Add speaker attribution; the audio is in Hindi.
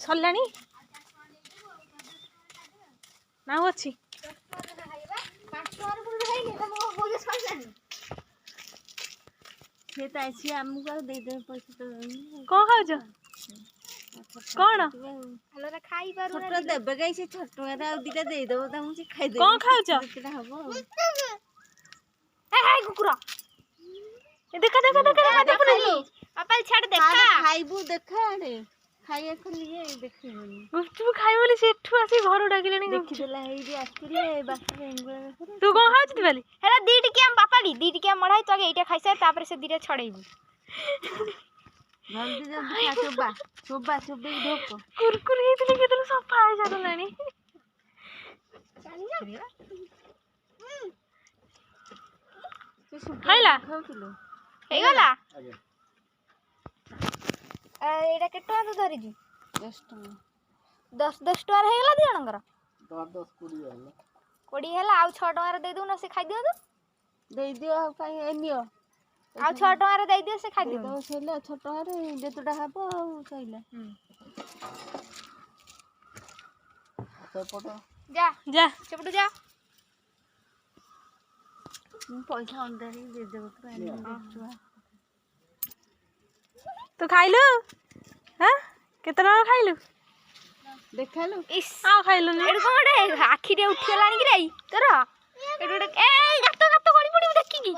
Speaker 1: सरलानी ना अच्छी
Speaker 2: से तासी हमको दे दे पैसा तो
Speaker 1: कौन खाऊ कौन
Speaker 2: हेलो रे खाई पारू छोटा देबे गाई से छोटो रे आ दिटा दे दो त हम से खाई दे
Speaker 1: कौन खाऊ
Speaker 2: केटा हबो
Speaker 1: ए हाय कुकुरा ए देखा देखा देखा देखा पापा छाड़ देखा
Speaker 2: खाइबू देखा रे खाइए को लिए देखिबनी
Speaker 1: गुपचुप खाइ बोली से एठू आसी घर डाकिलेनी
Speaker 2: देखि देला हेई जे आस्तिले बाकी एंगुला
Speaker 1: तू कौन खाऊ दिवाली हेला दीट के हम पापा दी दीट के हम मढ़ाई तो एटा खाइ से तापर से दिरे छड़ेबू
Speaker 2: जल्दी जल्दी खा सोबा सोबा सोबे ढोक
Speaker 1: कुरकुरी हेतले केतले सब फाय जातलानी खाइला
Speaker 2: खाउतिलो
Speaker 1: हे गला एटा केटवा तो धरि जी
Speaker 2: 10 टका
Speaker 1: 10 10 टका हे गला दियणकर
Speaker 2: 10 20 होला
Speaker 1: 20 होला आ 6 टका रे दे दउ ना से खाइ दियो तो
Speaker 2: दे दियो काई एनियो
Speaker 1: आ 6 टका रे दे दियो से खाइ दियो
Speaker 2: तो सेले 6 टका रे जेतुडा हबो सइला सेपटो
Speaker 1: जा जा सेपटो जा
Speaker 2: पैसा अंदर दे देबो तो
Speaker 1: तू खाइलु हां केतना खाइलु
Speaker 2: देखालु
Speaker 1: इस आ खाइलु ने एड कोडे आखी रे उठिलानी कि रे तोर एड ए गातो गातो गड़ी पड़ी देखि की